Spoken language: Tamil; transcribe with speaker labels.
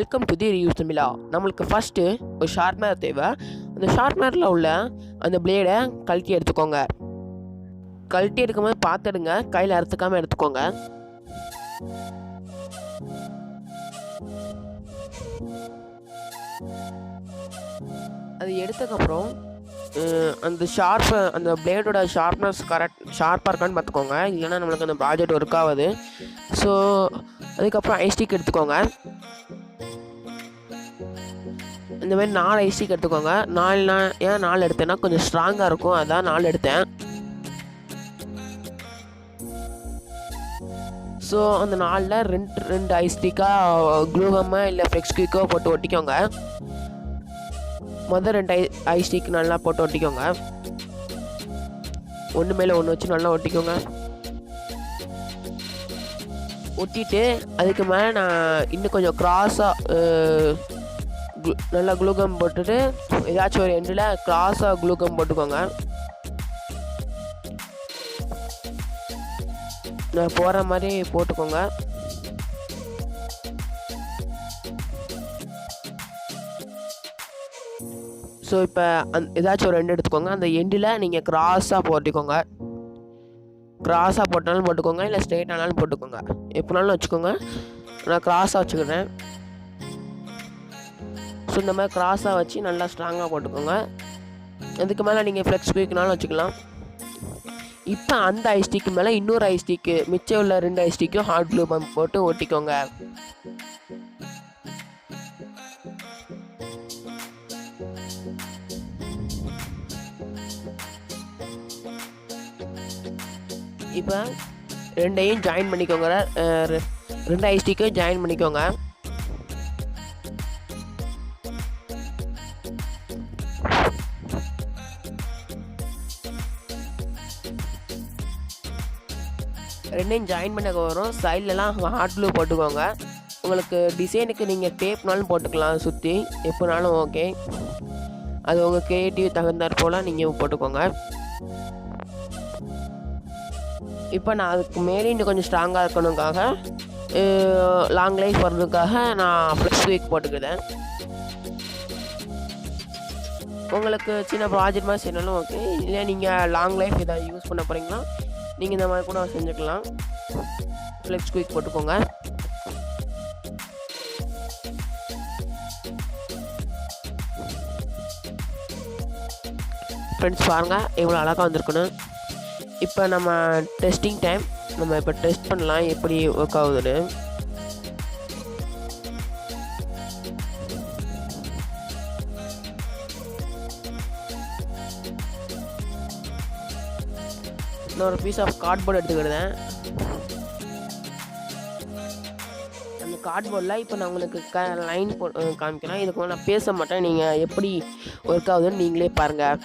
Speaker 1: வெல்கம் டு தி ரிவ்யூஸ் தமிழா. நம்மளுக்கு ஃபஸ்ட்டு ஒரு ஷார்ப்னர் தேவை. அந்த ஷார்ப்னரில் உள்ள அந்த பிளேடை கழட்டி எடுத்துக்கோங்க. கழட்டி எடுக்கும்போது பார்த்துடுங்க, கையில் அறுத்துக்காமல் எடுத்துக்கோங்க. அது எடுத்ததுக்கப்புறம் அந்த பிளேடோட ஷார்ப்னஸ் ஷார்ப்பாக இருக்கான்னு பார்த்துக்கோங்க, இல்லைன்னா நம்மளுக்கு அந்த ப்ராஜெக்ட் ஒர்க் ஆகுது. ஸோ அதுக்கப்புறம் ஐஸ்டிக் எடுத்துக்கோங்க. இந்த மாதிரி 4 ஐஸ்டிக் எடுத்துக்கோங்க. 4 எடுத்தேன்னா கொஞ்சம் ஸ்ட்ராங்காக இருக்கும், அதான் 4 எடுத்தேன். ஸோ அந்த 4ல் ரெண்டு ஐஸ்டிக்காக க்ளூகம்மா இல்லை ஃப்ளெக்ஸ் குயிக்கோ போட்டு ஒட்டிக்கோங்க. மொதல் 2 ஐஸ்டிக் நல்லா போட்டு ஒட்டிக்கோங்க. ஒன்று மேலே ஒன்று வச்சு நல்லா ஒட்டிக்கோங்க. ஒட்டிட்டு அதுக்கு மேலே நான் இன்னும் கொஞ்சம் க்ராஸாக நல்லா க்ளூகம் போட்டுட்டு ஏதாச்சும் ஒரு எண்டில் க்ராஸாக க்ளூகம் போட்டுக்கோங்க. நான் போகிற மாதிரி போட்டுக்கோங்க. ஸோ இப்போ ஏதாச்சும் ஒரு 2 எடுத்துக்கோங்க. அந்த எண்டில் நீங்கள் க்ராஸாக போட்டுக்கோங்க. க்ராஸாக போட்டாலும் போட்டுக்கோங்க, இல்லை ஸ்ட்ரெயிட் ஆனாலும் போட்டுக்கோங்க, எப்படினாலும் வச்சுக்கோங்க. நான் க்ராஸாக வச்சுக்கிறேன். ஸோ இந்த மாதிரி க்ராஸாக வச்சு நல்லா ஸ்ட்ராங்காக போட்டுக்கோங்க. அதுக்கு மேலே நீங்கள் ஃப்ளெக்ஸ் குயிக்னாலும் வச்சுக்கலாம். இப்போ அந்த ஐஸ்டிக்கு மேலே இன்னொரு ஐஸ்டிக்கு, மிச்சம் உள்ள 2 ஐஸ்டிக்கும் ஹாட் க்ளூ பம்ப் போட்டு ஒட்டிக்கோங்க. இப்போ 2ஐயும் ஜாயின் பண்ணிக்கோங்க. 2 ஐஸ்டிக்கும் ஜாயின் பண்ணிக்கோங்க. ரெண்டையும் ஜாயின் பண்ண வரும். சைட்லலாம் ஹாட் க்ளூ போட்டுக்கோங்க. உங்களுக்கு டிசைனுக்கு நீங்கள் டேப்னாலும் போட்டுக்கலாம், சுற்றி எப்போனாலும் ஓகே. அது உங்கள் கிரியேட்டிவ் தகுந்தாற் போல் நீங்கள் போட்டுக்கோங்க. இப்போ நான் அதுக்கு மேலே இன்னும் கொஞ்சம் ஸ்ட்ராங்காக இருக்கணுக்காக, லாங் லைஃப் வர்றதுக்காக நான் ஃப்ளெக்ஸ் குயிக் போட்டுக்கிறேன். உங்களுக்கு சின்ன ப்ராஜெக்ட் மாதிரி செய்யணும் ஓகே. இல்லை நீங்கள் லாங் லைஃப் இதை யூஸ் பண்ண போகிறீங்கன்னா நீங்கள் இந்த மாதிரி கூட செஞ்சுக்கலாம். ஃப்ளெக்ஸ் குயிக் போட்டுக்கோங்க. ஃப்ரெண்ட்ஸ் பாருங்கள் எவ்வளோ அழகாக வந்திருக்குன்னு. இப்போ நம்ம டெஸ்டிங் டைம். நம்ம இப்போ டெஸ்ட் பண்ணலாம் எப்படி ஒர்க் ஆகுதுன்னு. நான் ஒரு பீஸ் ஆஃப் கார்ட்போர்டு எடுத்துக்கிட்டேன். அந்த கார்ட்போர்டில் இப்போ நான் உங்களுக்கு லைன் காமிக்கிறேன். இதுக்கு நான் பேச மாட்டேன், நீங்கள் எப்படி ஒர்க் ஆகுதுன்னு நீங்களே பாருங்கள்.